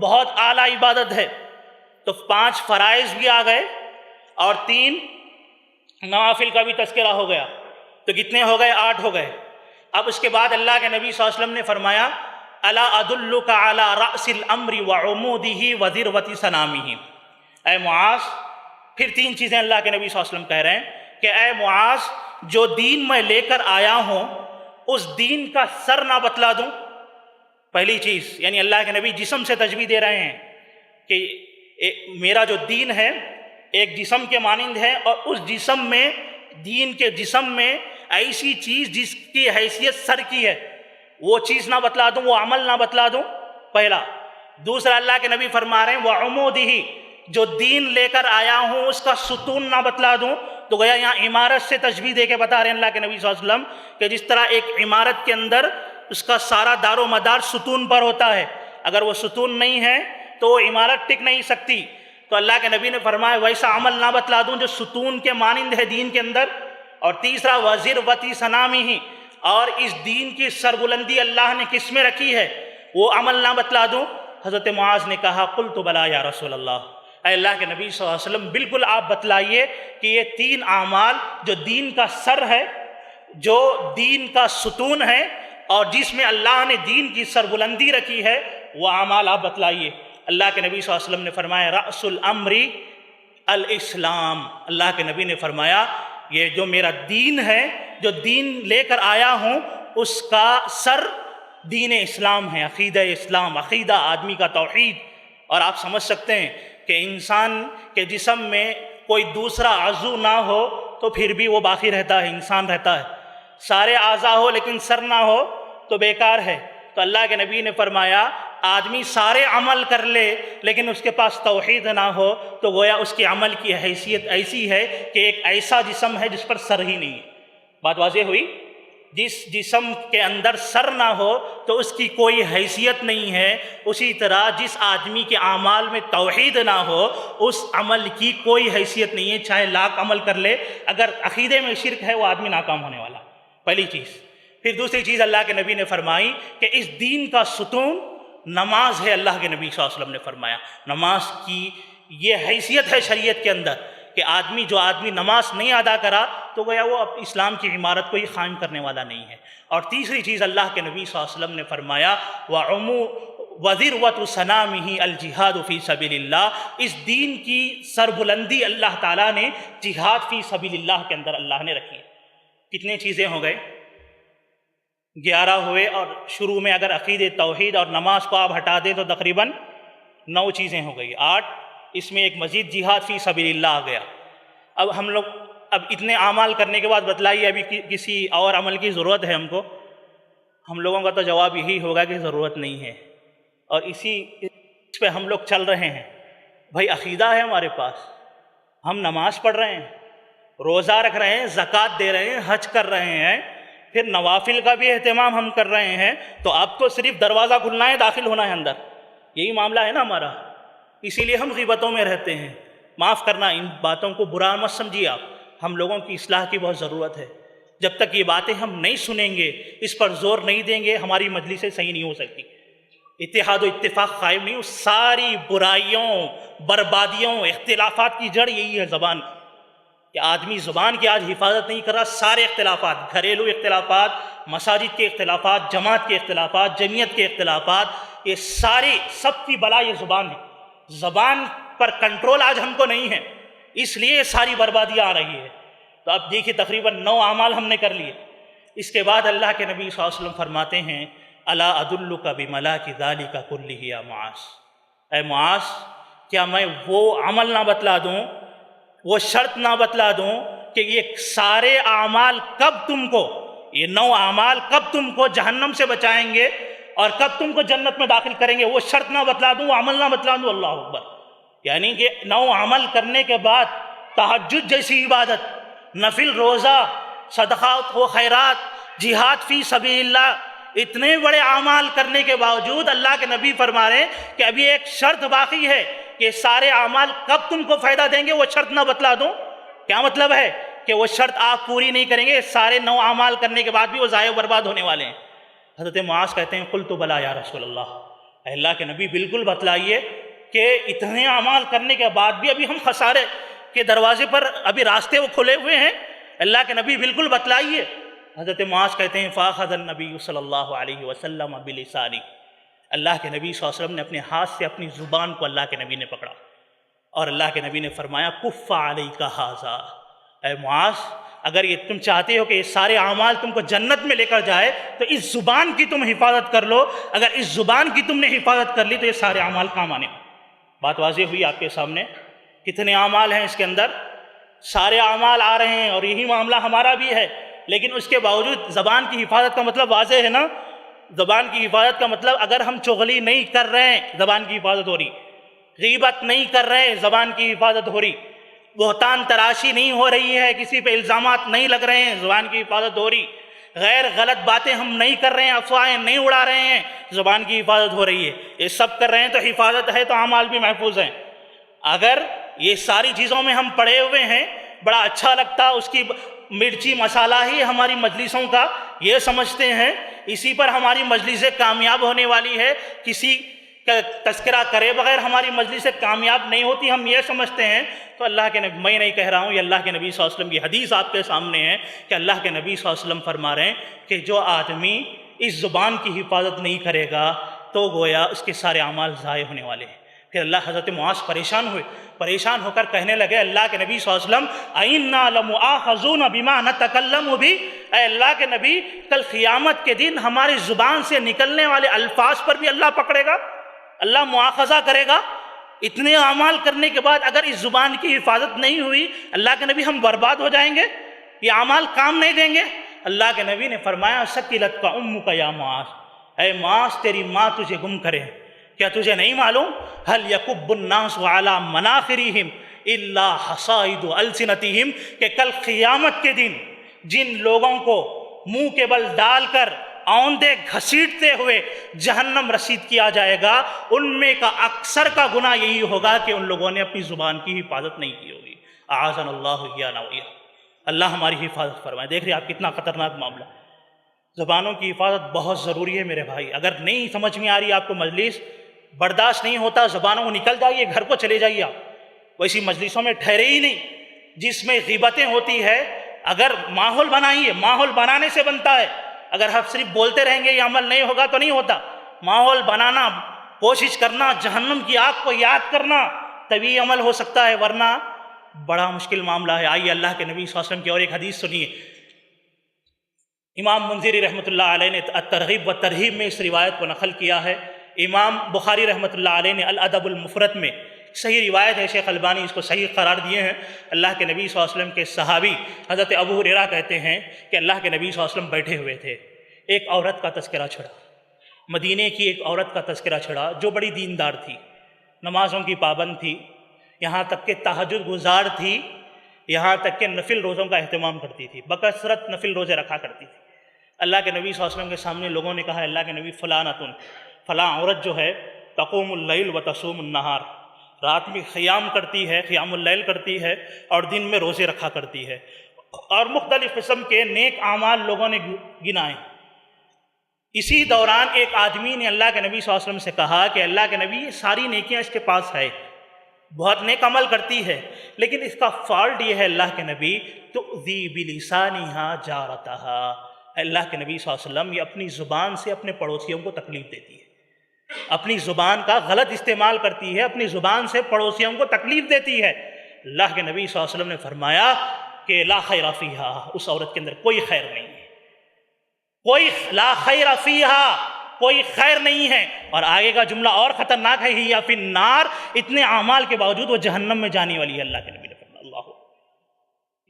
بہت اعلیٰ عبادت ہے۔ تو 5 فرائض بھی آ گئے اور 3 نوافل کا بھی تذکرہ ہو گیا، تو کتنے ہو گئے؟ 8 ہو گئے۔ اب اس کے بعد اللہ کے نبی صلی اللہ علیہ وسلم نے فرمایا الا ادلک علی رأس الامر وعمودہ وذروۃ سنامہ، اے معاذ، پھر 3 چیزیں اللہ کے نبی صلی اللہ علیہ وسلم کہہ رہے ہیں کہ اے معاذ، جو دین میں لے کر آیا ہوں اس دین کا سر نہ بتلا دوں؟ پہلی چیز، یعنی اللہ کے نبی جسم سے تشبیہ دے رہے ہیں کہ میرا جو دین ہے ایک جسم کے مانند ہے، اور اس جسم میں، دین کے جسم میں ایسی چیز جس کی حیثیت سر کی ہے وہ چیز نہ بتلا دوں، وہ عمل نہ بتلا دوں؟ پہلا۔ دوسرا اللہ کے نبی فرما رہے ہیں وَعُمُودِهِ، جو دین لے کر آیا ہوں اس کا ستون نہ بتلا دوں؟ تو گویا یہاں عمارت سے تشبیہ دے کے بتا رہے ہیں اللہ کے نبی صلی اللہ علیہ وسلم کہ جس طرح ایک عمارت کے اندر اس کا سارا دار و مدار ستون پر ہوتا ہے، اگر وہ ستون نہیں ہے تو وہ عمارت ٹک نہیں سکتی۔ تو اللہ کے نبی نے فرمایا ویسا عمل نہ بتلا دوں جو ستون کے مانند ہے دین کے اندر؟ اور تیسرا وَذِرْوَةِ سَنَامِهِ، اور اس دین کی سربلندی اللہ نے کس میں رکھی ہے وہ عمل نہ بتلا دوں؟ حضرت معاذ نے کہا قلت بلا یا رسول اللہ، اے اللہ کے نبی صلی اللہ علیہ وسلم بالکل آپ بتلائیے کہ یہ 3 اعمال جو دین کا سر ہے، جو دین کا ستون ہے، اور جس میں اللہ نے دین کی سربلندی رکھی ہے، وہ اعمال آپ بتلائیے۔ اللہ کے نبی صلی اللہ علیہ وسلم نے فرمایا رأس الامر الاسلام، اللہ کے نبی نے فرمایا یہ جو میرا دین ہے، جو دین لے کر آیا ہوں اس کا سر دین اسلام ہے، عقیدہ اسلام، عقیدہ آدمی کا توحید۔ اور آپ سمجھ سکتے ہیں کہ انسان کے جسم میں کوئی دوسرا عضو نہ ہو تو پھر بھی وہ باقی رہتا ہے، انسان رہتا ہے۔ سارے اعضاء ہو لیکن سر نہ ہو تو بیکار ہے۔ تو اللہ کے نبی نے فرمایا آدمی سارے عمل کر لے لیکن اس کے پاس توحید نہ ہو تو گویا اس کے عمل کی حیثیت ایسی ہے کہ ایک ایسا جسم ہے جس پر سر ہی نہیں ہے۔ بات واضح ہوئی؟ جس جسم کے اندر سر نہ ہو تو اس کی کوئی حیثیت نہیں ہے، اسی طرح جس آدمی کے اعمال میں توحید نہ ہو اس عمل کی کوئی حیثیت نہیں ہے، چاہے لاکھ عمل کر لے، اگر عقیدے میں شرک ہے وہ آدمی ناکام ہونے والا۔ پہلی چیز۔ پھر دوسری چیز اللہ کے نبی نے فرمائی کہ اس دین کا ستون نماز ہے۔ اللہ کے نبی صلی اللہ علیہ وسلم نے فرمایا نماز کی یہ حیثیت ہے شریعت کے اندر کہ جو آدمی نماز نہیں ادا کرا تو گویا وہ اسلام کی عمارت کو ہی قائم کرنے والا نہیں ہے۔ اور تیسری چیز اللہ کے نبی صلی اللہ علیہ وسلم نے فرمایا وَذِرْوَةُ سَنَامِهِ الْجِهَادُ فِي سَبِيلِ اللَّهِ، اس دین کی سربلندی اللہ تعالیٰ نے جہاد فی سبیل اللہ کے اندر اللہ نے رکھی ہے۔ کتنے چیزیں ہو گئے؟ 11 ہوئے، اور شروع میں اگر عقید توحید اور نماز کو آپ ہٹا دیں تو تقریباً 9 چیزیں ہو گئی۔ 8، اس میں ایک مزید جہاد فی سبیل اللہ آ گیا۔ اب ہم لوگ اتنے اعمال کرنے کے بعد بتلائیے ابھی کسی اور عمل کی ضرورت ہے ہم کو؟ ہم لوگوں کا تو جواب یہی ہوگا کہ ضرورت نہیں ہے، اور اس پہ ہم لوگ چل رہے ہیں۔ بھائی عقیدہ ہے ہمارے پاس، ہم نماز پڑھ رہے ہیں، روزہ رکھ رہے ہیں، زکوٰۃ دے رہے ہیں، حج کر رہے ہیں، پھر نوافل کا بھی اہتمام ہم کر رہے ہیں، تو اب تو صرف دروازہ کھلنا ہے، داخل ہونا ہے اندر، یہی معاملہ ہے نا ہمارا۔ اسی لیے ہم غیبتوں میں رہتے ہیں۔ معاف کرنا، ان باتوں کو برا مت سمجھیے آپ، ہم لوگوں کی اصلاح کی بہت ضرورت ہے۔ جب تک یہ باتیں ہم نہیں سنیں گے، اس پر زور نہیں دیں گے، ہماری مجلسیں صحیح نہیں ہو سکتی۔ اتحاد و اتفاق قائم نہیں ہو، ساری برائیوں، بربادیوں، اختلافات کی جڑ یہی ہے زبان کہ آدمی زبان کی آج حفاظت نہیں کر رہا۔ سارے اختلافات، گھریلو اختلافات، مساجد کے اختلافات، جماعت کے اختلافات، جمعیت کے اختلافات، یہ ساری سب کی بلا یہ زبان ہے۔ زبان پر کنٹرول آج ہم کو نہیں ہے، اس لیے یہ ساری بربادیاں آ رہی ہے۔ تو اب دیکھیے تقریباً 9 اعمال ہم نے کر لیے۔ اس کے بعد اللہ کے نبی صلی اللہ علیہ وسلم فرماتے ہیں الا ادلک بملاک ذلک کلہ یا معاذ، اے معاذ کیا میں وہ عمل نہ بتلا دوں، وہ شرط نہ بتلا دوں کہ یہ سارے اعمال کب تم کو، یہ 9 اعمال کب تم کو جہنم سے بچائیں گے اور کب تم کو جنت میں داخل کریں گے، وہ شرط نہ بتلا دوں، وہ عمل نہ بتلا دوں۔ اللہ اکبر! یعنی کہ 9 عمل کرنے کے بعد تہجد جیسی عبادت، نفل روزہ، صدقات و خیرات، جہاد فی سبیل اللہ، اتنے بڑے اعمال کرنے کے باوجود اللہ کے نبی فرما رہے ہیں کہ ابھی ایک شرط باقی ہے کہ سارے اعمال کب تم کو فائدہ دیں گے، وہ شرط نہ بتلا دوں۔ کیا مطلب ہے کہ وہ شرط آپ پوری نہیں کریں گے، سارے 9 اعمال کرنے کے بعد بھی وہ ضائع و برباد ہونے والے ہیں۔ حضرت معاذ کہتے ہیں قلت بلا یا رسول اللہ، اے اللہ کے نبی بالکل بتلائیے کہ اتنے اعمال کرنے کے بعد بھی ابھی ہم خسارے کے دروازے پر ابھی راستے وہ کھلے ہوئے ہیں، اللہ کے نبی بالکل بتلائیے۔ حضرت معاذ کہتے ہیں فاخذ النبی صلی اللہ علیہ وسلم بلسانی، اللہ کے نبی صلی اللہ علیہ وسلم نے اپنے ہاتھ سے اپنی زبان کو اللہ کے نبی نے پکڑا اور اللہ کے نبی نے فرمایا کف علیک ھذا، اے معاذ اگر یہ تم چاہتے ہو کہ یہ سارے اعمال تم کو جنت میں لے کر جائے تو اس زبان کی تم حفاظت کر لو، اگر اس زبان کی تم نے حفاظت کر لی تو یہ سارے اعمال کام آنے۔ بات واضح ہوئی آپ کے سامنے، کتنے اعمال ہیں اس کے اندر، سارے اعمال آ رہے ہیں اور یہی معاملہ ہمارا بھی ہے، لیکن اس کے باوجود زبان کی حفاظت کا مطلب واضح ہے نا۔ زبان کی حفاظت کا مطلب اگر ہم چغلی نہیں کر رہے ہیں زبان کی حفاظت ہو رہی، غیبت نہیں کر رہے ہیں زبان کی حفاظت ہو رہی، بہتان تراشی نہیں ہو رہی ہے، کسی پہ الزامات نہیں لگ رہے ہیں زبان کی حفاظت ہو رہی، غیر غلط باتیں ہم نہیں کر رہے ہیں، افواہیں نہیں اڑا رہے ہیں، زبان کی حفاظت ہو رہی ہے۔ یہ سب کر رہے ہیں تو حفاظت ہے تو اعمال بھی محفوظ ہیں۔ اگر یہ ساری چیزوں میں ہم پڑے ہوئے ہیں، بڑا اچھا لگتا اس کی مرچی مسالہ ہی ہماری مجلسوں کا یہ سمجھتے ہیں، اسی پر ہماری مجلسیں کامیاب ہونے والی ہے، کسی کا تذکرہ کرے بغیر ہماری مجلسیں کامیاب نہیں ہوتی، ہم یہ سمجھتے ہیں، تو اللہ کے نبی، میں نہیں کہہ رہا ہوں، یہ اللہ کے نبی صلی اللہ علیہ وسلم کی حدیث آپ کے سامنے ہے کہ اللہ کے نبی صلی اللہ علیہ وسلم فرما رہے ہیں کہ جو آدمی اس زبان کی حفاظت نہیں کرے گا تو گویا اس کے سارے اعمال ضائع ہونے والے ہیں۔ پھر اللہ حضرت معاذ پریشان ہوئے، پریشان ہو کر کہنے لگے اللہ کے نبی صلی اللہ علیہ وسلم اَإِنَّا لَمُؤَاخَذُونَ بِمَا نَتَكَلَّمُ بِهِ، اے اللہ کے نبی کل قیامت کے دن ہماری زبان سے نکلنے والے الفاظ پر بھی اللہ پکڑے گا، اللہ مواخذہ کرے گا۔ اتنے اعمال کرنے کے بعد اگر اس زبان کی حفاظت نہیں ہوئی اللہ کے نبی ہم برباد ہو جائیں گے، یہ اعمال کام نہیں دیں گے۔ اللہ کے نبی نے فرمایا ثقلتک امک یا معاذ، اے معاذ تیری ماں تجھے گم کرے، کیا تجھے نہیں معلوم هل يكب الناس على مناخرهم الا حصائد السنتهم، کہ کل قیامت کے دن جن لوگوں کو منہ کے بل ڈال کر اوندے گھسیٹتے ہوئے جہنم رسید کیا جائے گا، ان میں کا اکثر کا گناہ یہی ہوگا کہ ان لوگوں نے اپنی زبان کی حفاظت نہیں کی ہوگی۔ اعاذنا اللہ ایانا وایاکم، اللہ ہماری حفاظت فرمائے۔ دیکھ رہے آپ کتنا خطرناک معاملہ، زبانوں کی حفاظت بہت ضروری ہے میرے بھائی۔ اگر نہیں سمجھ میں آ رہی آپ کو مجلس، برداشت نہیں ہوتا، زبانوں کو نکل جائیے، گھر کو چلے جائیے، آپ ویسی مجلسوں میں ٹھہرے ہی نہیں جس میں غیبتیں ہوتی ہے۔ اگر ماحول بنائیے، ماحول بنانے سے بنتا ہے، اگر ہم صرف بولتے رہیں گے یہ عمل نہیں ہوگا تو نہیں ہوتا۔ ماحول بنانا، کوشش کرنا، جہنم کی آگ کو یاد کرنا، تبھی عمل ہو سکتا ہے، ورنہ بڑا مشکل معاملہ ہے۔ آئیے اللہ کے نبی صلی اللہ علیہ وسلم کی اور ایک حدیث سنیے۔ امام منذری رحمۃ اللہ علیہ نے الترغیب و ترہیب میں اس روایت کو نقل کیا ہے، امام بخاری رحمۃ اللہ علیہ نے الادب المفرد میں، صحیح روایت ہے، شیخ البانی اس کو صحیح قرار دیے ہیں۔ اللہ کے نبی صلی اللہ علیہ وسلم کے صحابی حضرت ابو ہریرہ کہتے ہیں کہ اللہ کے نبی صلی اللہ علیہ وسلم بیٹھے ہوئے تھے، ایک عورت کا تذکرہ چھڑا، مدینے کی ایک عورت کا تذکرہ چھڑا جو بڑی دیندار تھی، نمازوں کی پابند تھی، یہاں تک کہ تہجد گزار تھی، یہاں تک کہ نفل روزوں کا اہتمام کرتی تھی، بکثرت نفل روزے رکھا کرتی تھی۔ اللہ کے نبی صلی اللہ علیہ وسلم کے سامنے لوگوں نے کہا اللہ کے نبی فلانتن، فلاں عورت جو ہے تقوم اللیل و تصوم النہار، رات میں قیام کرتی ہے، قیام اللیل کرتی ہے اور دن میں روزے رکھا کرتی ہے، اور مختلف قسم کے نیک اعمال لوگوں نے گنائے۔ اسی دوران ایک آدمی نے اللہ کے نبی صلی اللہ علیہ وسلم سے کہا کہ اللہ کے نبی یہ ساری نیکیاں اس کے پاس ہے، بہت نیک عمل کرتی ہے، لیکن اس کا فالٹ یہ ہے اللہ کے نبی تؤذی بلسانہا جارتہا، اللہ کے نبی صلی اللہ علیہ وسلم یہ اپنی زبان سے اپنے پڑوسیوں کو تکلیف دیتی ہے، اپنی زبان کا غلط استعمال کرتی ہے، اپنی زبان سے پڑوسیوں کو تکلیف دیتی ہے۔ اللہ کے نبی صلی اللہ علیہ وسلم نے فرمایا کہ لا خیر فیہا، اس عورت کے اندر کوئی خیر نہیں ہے، کوئی لا خیر فیہا، کوئی خیر نہیں ہے۔ اور آگے کا جملہ اور خطرناک ہے، ہی فی النار، اتنے اعمال کے باوجود وہ جہنم میں جانے والی ہے، اللہ کے نبی نے فرمایا۔ اللہ،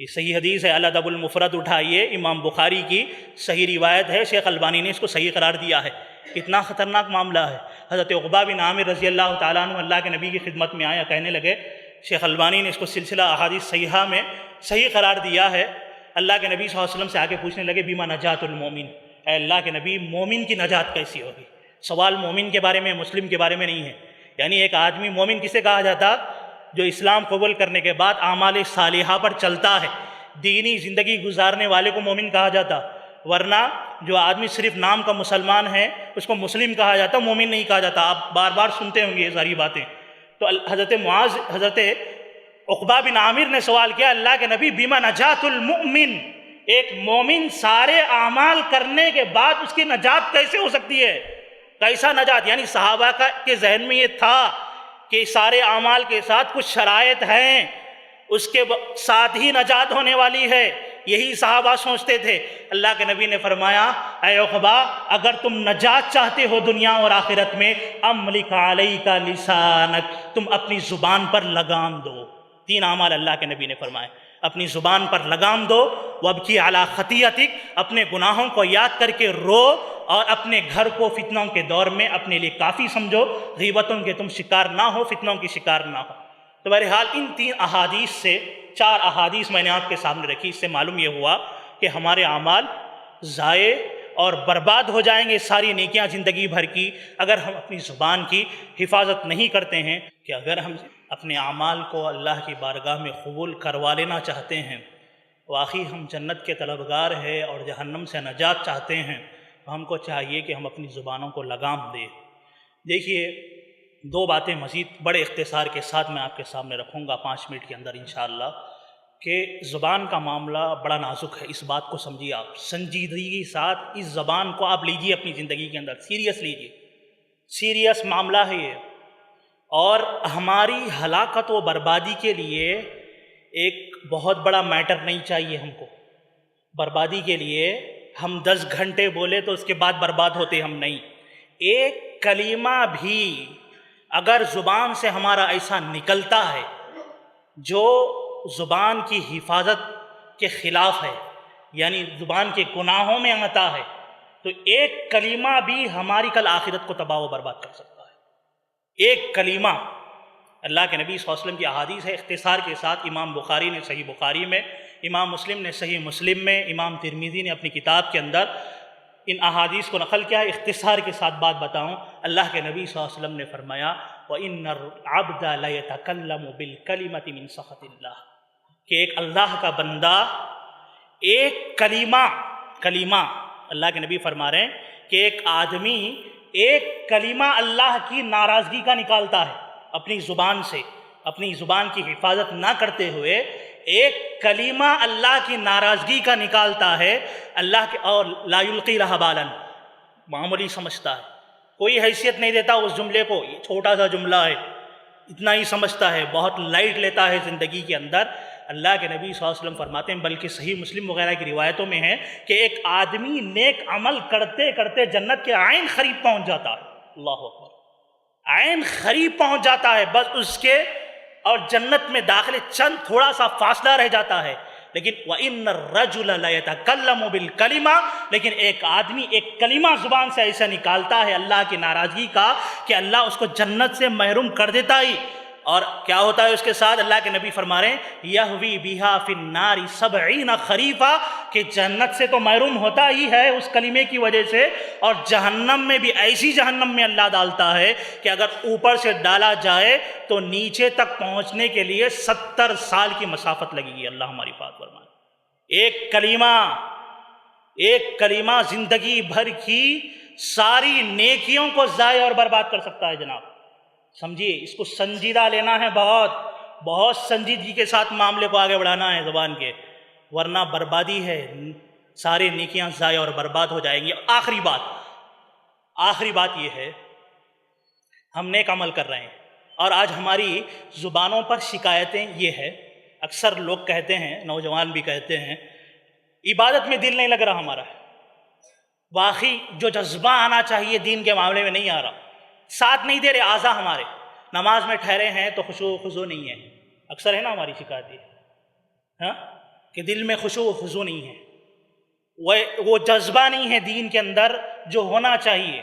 یہ صحیح حدیث ہے، الادب المفرد اٹھائیے، امام بخاری کی صحیح روایت ہے، شیخ البانی نے اس کو صحیح قرار دیا ہے۔ کتنا خطرناک معاملہ ہے۔ حضرت عقبہ بن عامر رضی اللہ تعالیٰ عنہ اللہ کے نبی کی خدمت میں آیا، کہنے لگے، شیخ البانی نے اس کو سلسلہ احادیث صحیحہ میں صحیح قرار دیا ہے، اللہ کے نبی صلی اللہ علیہ وسلم سے آگے پوچھنے لگے بیما نجات المومن، اے اللہ کے نبی مومن کی نجات کیسی ہوگی؟ سوال مومن کے بارے میں، مسلم کے بارے میں نہیں ہے، یعنی ایک آدمی مومن کسے کہا جاتا؟ جو اسلام قبول کرنے کے بعد اعمال صالحہ پر چلتا ہے، دینی زندگی گزارنے والے کو مومن کہا جاتا، ورنہ جو آدمی صرف نام کا مسلمان ہے اس کو مسلم کہا جاتا، مومن نہیں کہا جاتا۔ آپ بار بار سنتے ہوں گے یہ ساری باتیں۔ تو حضرت عقبہ بن عامر نے سوال کیا، اللہ کے نبی بیما نجات المؤمن، ایک مومن سارے اعمال کرنے کے بعد اس کی نجات کیسے ہو سکتی ہے؟ کیسا نجات؟ یعنی صحابہ کے ذہن میں یہ تھا کہ سارے اعمال کے ساتھ کچھ شرائط ہیں، اس کے ساتھ ہی نجات ہونے والی ہے، یہی صحابہ سوچتے تھے۔ اللہ کے نبی نے فرمایا، اے عقبہ اگر تم نجات چاہتے ہو دنیا اور آخرت میں، املک علیک لسانک، تم اپنی زبان پر لگام دو۔ تین اعمال اللہ کے نبی نے فرمائے، اپنی زبان پر لگام دو، وابکی علی خطیئتک، اپنے گناہوں کو یاد کر کے رو، اور اپنے گھر کو فتنوں کے دور میں اپنے لیے کافی سمجھو، غیبتوں کے تم شکار نہ ہو، فتنوں کی شکار نہ ہو۔ تو بہرحال ان تین احادیث سے، چار احادیث میں نے آپ کے سامنے رکھی، اس سے معلوم یہ ہوا کہ ہمارے اعمال ضائع اور برباد ہو جائیں گے، ساری نیکیاں زندگی بھر کی، اگر ہم اپنی زبان کی حفاظت نہیں کرتے ہیں۔ کہ اگر ہم اپنے اعمال کو اللہ کی بارگاہ میں قبول کروا لینا چاہتے ہیں، واقعی ہم جنت کے طلبگار ہیں اور جہنم سے نجات چاہتے ہیں، تو ہم کو چاہیے کہ ہم اپنی زبانوں کو لگام دیں۔ دیکھیے، دو باتیں مزید بڑے اختصار کے ساتھ میں آپ کے سامنے رکھوں گا 5 منٹ کے اندر انشاءاللہ، کہ زبان کا معاملہ بڑا نازک ہے، اس بات کو سمجھیے آپ، سنجیدگی کے ساتھ اس زبان کو آپ لیجیے اپنی زندگی کے اندر، سیریس لیجیے، سیریس معاملہ ہے یہ، اور ہماری ہلاکت و بربادی کے لیے ایک بہت بڑا میٹر نہیں چاہیے ہم کو۔ بربادی کے لیے ہم 10 گھنٹے بولے تو اس کے بعد برباد ہوتے ہم نہیں، ایک کلمہ بھی اگر زبان سے ہمارا ایسا نکلتا ہے جو زبان کی حفاظت کے خلاف ہے، یعنی زبان کے گناہوں میں آتا ہے، تو ایک کلمہ بھی ہماری کل آخرت کو تباہ و برباد کر سکتا ہے۔ ایک کلمہ، اللہ کے نبی صلی اللہ علیہ وسلم کی احادیث ہے اختصار کے ساتھ، امام بخاری نے صحیح بخاری میں، امام مسلم نے صحیح مسلم میں، امام ترمذی نے اپنی کتاب کے اندر ان احادیث کو نقل کیا ہے۔ اختصار کے ساتھ بات بتاؤں، اللہ کے نبی صلی اللہ علیہ وسلم نے فرمایا وَإِنَّ الْعَبْدَ لَيَتَكَلَّمُ بِالْكَلِمَةِ مِنْ سَخَطِ اللَّهِ، کہ ایک اللہ کا بندہ ایک کلمہ، اللہ کے نبی فرما رہے ہیں کہ ایک آدمی ایک کلمہ اللہ کی ناراضگی کا نکالتا ہے اپنی زبان سے، اپنی زبان کی حفاظت نہ کرتے ہوئے ایک کلمہ اللہ کی ناراضگی کا نکالتا ہے، اللہ کے، اور لا یلقی لہا بالا، معمولی سمجھتا ہے، کوئی حیثیت نہیں دیتا اس جملے کو، یہ چھوٹا سا جملہ ہے، اتنا ہی سمجھتا ہے، بہت لائٹ لیتا ہے زندگی کے اندر۔ اللہ کے نبی صلی اللہ علیہ وسلم فرماتے ہیں، بلکہ صحیح مسلم وغیرہ کی روایتوں میں ہے کہ ایک آدمی نیک عمل کرتے کرتے جنت کے عین قریب پہنچ جاتا ہے، اللہ اکبر، عین قریب پہنچ جاتا ہے، بس اس کے اور جنت میں داخلے چند تھوڑا سا فاصلہ رہ جاتا ہے۔ لیکن وَإِنَّ الرَّجُلَ لَيَتَكَلَّمُ بِالْكَلِمَةِ، لیکن ایک آدمی ایک کلمہ زبان سے ایسا نکالتا ہے اللہ کی ناراضگی کا کہ اللہ اس کو جنت سے محروم کر دیتا ہی۔ اور کیا ہوتا ہے اس کے ساتھ؟ اللہ کے نبی فرما رہے ہیں یہوی بہا فی النار 70 خریفا، کہ جنت سے تو محروم ہوتا ہی ہے اس کلمے کی وجہ سے، اور جہنم میں بھی ایسی جہنم میں اللہ ڈالتا ہے کہ اگر اوپر سے ڈالا جائے تو نیچے تک پہنچنے کے لیے 70 سال کی مسافت لگے گی۔ اللہ ہماری بات فرمائے۔ ایک کلمہ زندگی بھر کی ساری نیکیوں کو ضائع اور برباد کر سکتا ہے جناب، سمجھیے اس کو سنجیدہ لینا ہے، بہت سنجیدگی کے ساتھ معاملے کو آگے بڑھانا ہے زبان کے، ورنہ بربادی ہے، سارے نیکیاں ضائع اور برباد ہو جائیں گی۔ آخری بات یہ ہے، ہم نیک عمل کر رہے ہیں اور آج ہماری زبانوں پر شکایتیں یہ ہے، اکثر لوگ کہتے ہیں، نوجوان بھی کہتے ہیں، عبادت میں دل نہیں لگ رہا ہمارا، واقعی جو جذبہ آنا چاہیے دین کے معاملے میں نہیں آ رہا، ساتھ نہیں دے رہے اعضاء ہمارے، نماز میں ٹھہرے ہیں تو خشوع و خضوع نہیں ہے، اکثر ہے نا ہماری شکایت یہ، کہ دل میں خشوع و خضوع نہیں ہے، وہ جذبہ نہیں ہے دین کے اندر جو ہونا چاہیے،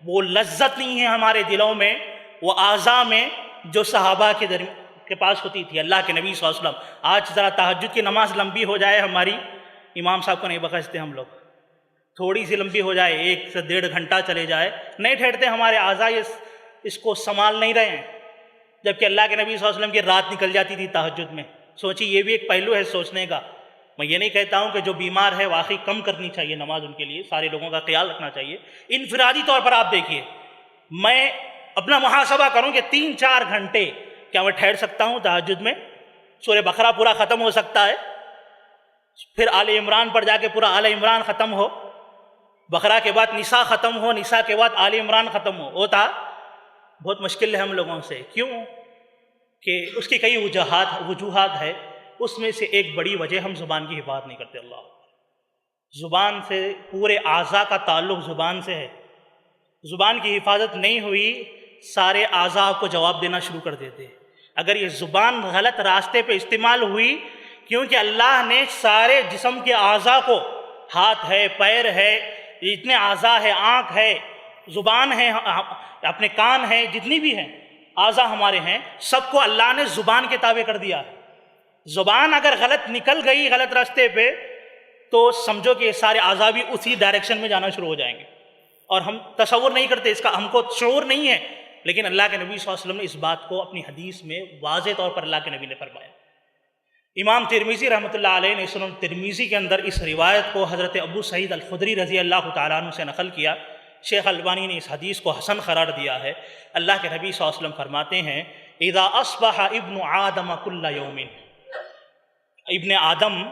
وہ لذت نہیں ہے ہمارے دلوں میں، وہ اعضاء میں جو صحابہ کے پاس ہوتی تھی، اللہ کے نبی صلی اللہ علیہ وسلم۔ آج ذرا تہجد کی نماز لمبی ہو جائے ہماری، امام صاحب کو نہیں بخشتے ہم لوگ، تھوڑی سی لمبی ہو جائے، 1 سے 1.5 گھنٹہ چلے جائے، نہیں ٹھہرتے، ہمارے اعضاء اس کو سنبھال نہیں رہے ہیں، جبکہ اللہ کے نبی صلی اللہ علیہ وسلم کی رات نکل جاتی تھی تہجد میں۔ سوچی، یہ بھی ایک پہلو ہے سوچنے کا۔ میں یہ نہیں کہتا ہوں کہ جو بیمار ہے واقعی کم کرنی چاہیے نماز ان کے لیے، سارے لوگوں کا خیال رکھنا چاہیے، انفرادی طور پر آپ دیکھیے، میں اپنا محاسبہ کروں کہ 3-4 گھنٹے کیا میں ٹھہر سکتا ہوں تہجد میں؟ سورہ بقرہ پورا ختم ہو سکتا ہے، پھر آل عمران پر جا کے پورا آل عمران ختم ہو، بقرہ کے بعد نساء ختم ہو، نساء کے بعد آل عمران ختم ہو، ہوتا بہت مشکل ہے ہم لوگوں سے۔ کیوں؟ کہ اس کی کئی وجوہات ہے، اس میں سے ایک بڑی وجہ ہم زبان کی حفاظت نہیں کرتے۔ اللہ، زبان سے پورے اعضاء کا تعلق زبان سے ہے، زبان کی حفاظت نہیں ہوئی سارے اعضاء کو جواب دینا شروع کر دیتے۔ اگر یہ زبان غلط راستے پہ استعمال ہوئی، کیونکہ اللہ نے سارے جسم کے اعضاء کو، ہاتھ ہے، پیر ہے، جتنے اعضاء ہے، آنکھ ہے، زبان ہے، اپنے کان ہیں، جتنی بھی ہیں اعضاء ہمارے ہیں، سب کو اللہ نے زبان کے تابع کر دیا ہے۔ زبان اگر غلط نکل گئی غلط راستے پہ تو سمجھو کہ سارے اعضاء بھی اسی ڈائریکشن میں جانا شروع ہو جائیں گے، اور ہم تصور نہیں کرتے اس کا، ہم کو شعور نہیں ہے، لیکن اللہ کے نبی صلی اللہ علیہ وسلم نے اس بات کو اپنی حدیث میں واضح طور پر اللہ کے نبی نے فرمایا۔ امام ترمذی رحمۃ اللہ علیہ نے سنن ترمذی کے اندر اس روایت کو حضرت ابو سعید الخدری رضی اللہ تعالیٰ عنہ سے نقل کیا، شیخ البانی نے اس حدیث کو حسن قرار دیا ہے۔ اللہ کے نبی صلی اللہ علیہ وسلم فرماتے ہیں اذا اصبح ابن آدم کل یوم، ابن آدم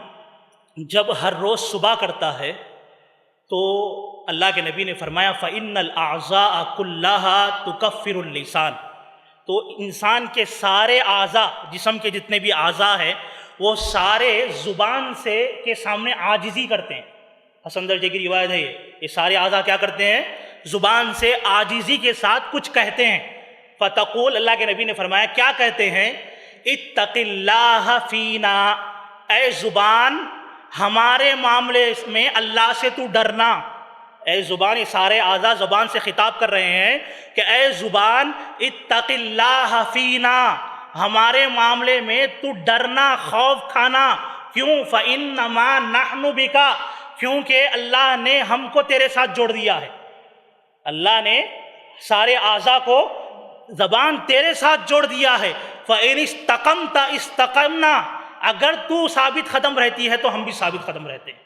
جب ہر روز صبح کرتا ہے تو اللہ کے نبی نے فرمایا فإن الأعضاء كلها تكفر اللسان، تو انسان کے سارے اعضاء، جسم کے جتنے بھی اعضاء ہیں، وہ سارے زبان سے کے سامنے عاجزی کرتے ہیں۔ حسن درجے کی روایت ہے یہ سارے اعضاء کیا کرتے ہیں؟ زبان سے عاجزی کے ساتھ کچھ کہتے ہیں۔ فتقول، اللہ کے نبی نے فرمایا کیا کہتے ہیں؟ اتق اللہ فینا، اے زبان ہمارے معاملے میں اللہ سے تو ڈرنا۔ اے زبان، یہ سارے اعضاء زبان سے خطاب کر رہے ہیں کہ اے زبان اتق اللہ فینا، ہمارے معاملے میں تو ڈرنا، خوف کھانا۔ کیوں؟ فإنما نحن بک، کیونکہ اللہ نے ہم کو تیرے ساتھ جوڑ دیا ہے، اللہ نے سارے اعضاء کو زبان تیرے ساتھ جوڑ دیا ہے۔ فإن استقمت استقمنا، اگر تو ثابت قدم رہتی ہے تو ہم بھی ثابت قدم رہتے ہیں،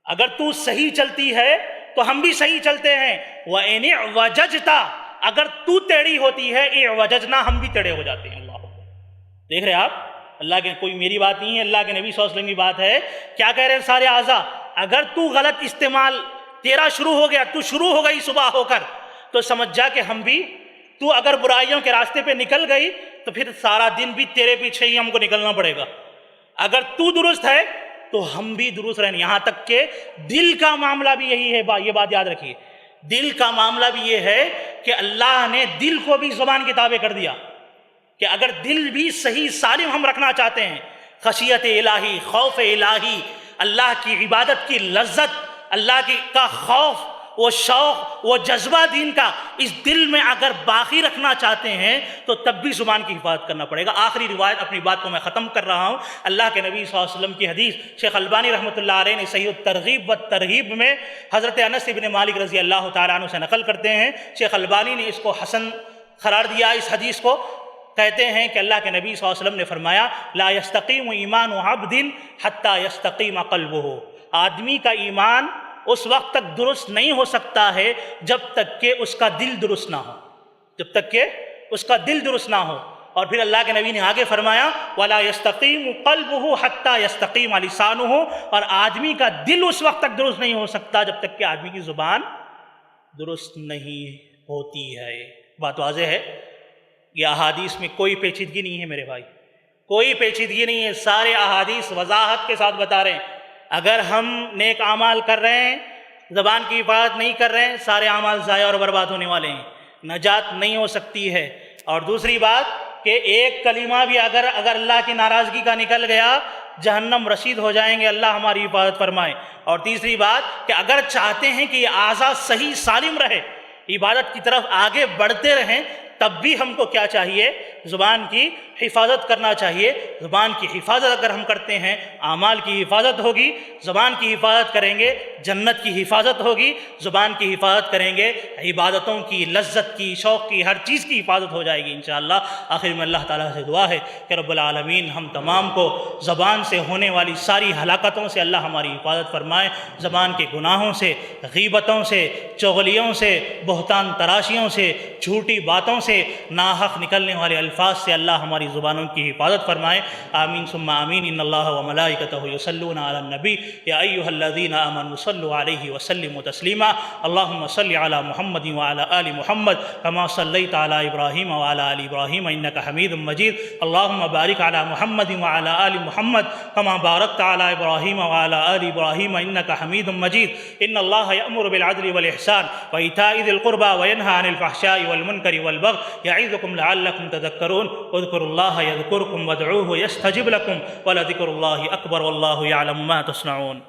اگر تو صحیح چلتی ہے تو ہم بھی صحیح چلتے ہیں۔ وإن اعوججت، اگر تو ٹیڑھی ہوتی ہے، اعوججنا، ہم بھی ٹیڑھے ہو جاتے ہیں۔ اللہ دیکھ رہے آپ، اللہ کے کوئی میری بات نہیں ہے، اللہ کے نبی صلی اللہ علیہ وسلم کی بات ہے۔ کیا کہہ رہے ہیں سارے اعضاء؟ اگر تو غلط استعمال تیرا شروع ہو گیا، تو شروع ہو گئی صبح ہو کر، تو سمجھ جا کہ ہم بھی، تو اگر برائیوں کے راستے پہ نکل گئی تو پھر سارا دن بھی تیرے پیچھے ہی ہم کو نکلنا پڑے گا۔ اگر تو درست ہے تو ہم بھی درست رہیں، یہاں تک کہ دل کا معاملہ بھی یہی ہے۔ یہ بات یاد رکھیے، دل کا معاملہ بھی یہ ہے کہ اللہ نے دل کو بھی زبان کے تابع کر دیا، کہ اگر دل بھی صحیح سالم ہم رکھنا چاہتے ہیں، خشیت الہی، خوف الہی، اللہ کی عبادت کی لذت، اللہ کا خوف، وہ شوق، وہ جذبہ دین کا اس دل میں اگر باقی رکھنا چاہتے ہیں تو تب بھی زبان کی حفاظت کرنا پڑے گا۔ آخری روایت، اپنی بات کو میں ختم کر رہا ہوں۔ اللہ کے نبی صلی اللہ علیہ وسلم کی حدیث شیخ البانی رحمۃ اللہ علیہ نے صحیح الترغیب و ترغیب میں حضرت انس بن مالک رضی اللہ تعالیٰ عنہ سے نقل کرتے ہیں، شیخ البانی نے اس کو حسن قرار دیا اس حدیث کو۔ کہتے ہیں کہ اللہ کے نبی صلی اللہ علیہ وسلم نے فرمایا لا یستقیم ایمان عبد حتی یستقیم قلبہ، آدمی کا ایمان اس وقت تک درست نہیں ہو سکتا ہے جب تک کہ اس کا دل درست نہ ہو، جب تک کہ اس کا دل درست نہ ہو۔ اور پھر اللہ کے نبی نے آگے فرمایا وَلَا يَسْتَقِيمُ قَلْبُهُ حَتَّى يَسْتَقِيمَ لِسَانُهُ، اور آدمی کا دل اس وقت تک درست نہیں ہو سکتا جب تک کہ آدمی کی زبان درست نہیں ہوتی ہے۔ بات واضح ہے، یہ احادیث میں کوئی پیچیدگی نہیں ہے میرے بھائی، کوئی پیچیدگی نہیں ہے، سارے احادیث وضاحت کے ساتھ بتا رہے ہیں۔ اگر ہم نیک اعمال کر رہے ہیں، زبان کی حفاظت نہیں کر رہے ہیں، سارے اعمال ضائع اور برباد ہونے والے ہیں، نجات نہیں ہو سکتی ہے۔ اور دوسری بات کہ ایک کلمہ بھی اگر اللہ کی ناراضگی کا نکل گیا جہنم رسید ہو جائیں گے، اللہ ہماری حفاظت فرمائے۔ اور تیسری بات کہ اگر چاہتے ہیں کہ یہ اعضاء صحیح سالم رہے، عبادت کی طرف آگے بڑھتے رہیں، تب بھی ہم کو کیا چاہیے؟ زبان کی حفاظت کرنا چاہیے۔ زبان کی حفاظت اگر ہم کرتے ہیں اعمال کی حفاظت ہوگی، زبان کی حفاظت کریں گے جنت کی حفاظت ہوگی، زبان کی حفاظت کریں گے عبادتوں کی، لذت کی، شوق کی، ہر چیز کی حفاظت ہو جائے گی انشاءاللہ۔ آخر میں اللہ تعالیٰ سے دعا ہے کہ رب العالمین ہم تمام کو زبان سے ہونے والی ساری ہلاکتوں سے اللہ ہماری حفاظت فرمائے، زبان کے گناہوں سے، غیبتوں سے، چغلیوں سے، بہتان تراشیوں سے، جھوٹی باتوں سے، ناحق نکلنے والے الفاظ سے اللہ ہماری زبانوں کی حفاظت فرمائے۔ آمین ثم آمین۔ ان اللہ وملائکتہ یصلون علی النبی یا ایھا الذین آمنوا صلوا علیہ وسلموا تسلیما۔ اللہم صل علی محمد وعلی آل محمد کما صلیت علی ابراہیم وعلی آل ابراہیم انک حمید مجید۔ اللہم بارک علی محمد وعلی آل محمد کما بارکت علی ابراہیم وعلی آل ابراہیم انک حمید مجید۔ ان اللہ یأمر بالعدل والإحسان وإیتاء ذی القربى وینہی عن الفحشاء والمنکر والبغی یعظکم لعلکم تذکرون۔ اذکروا اللہ یذکرکم وادعوہ یستجب لکم ولذکر اللہ اکبر واللہ یعلم ما تصنعون۔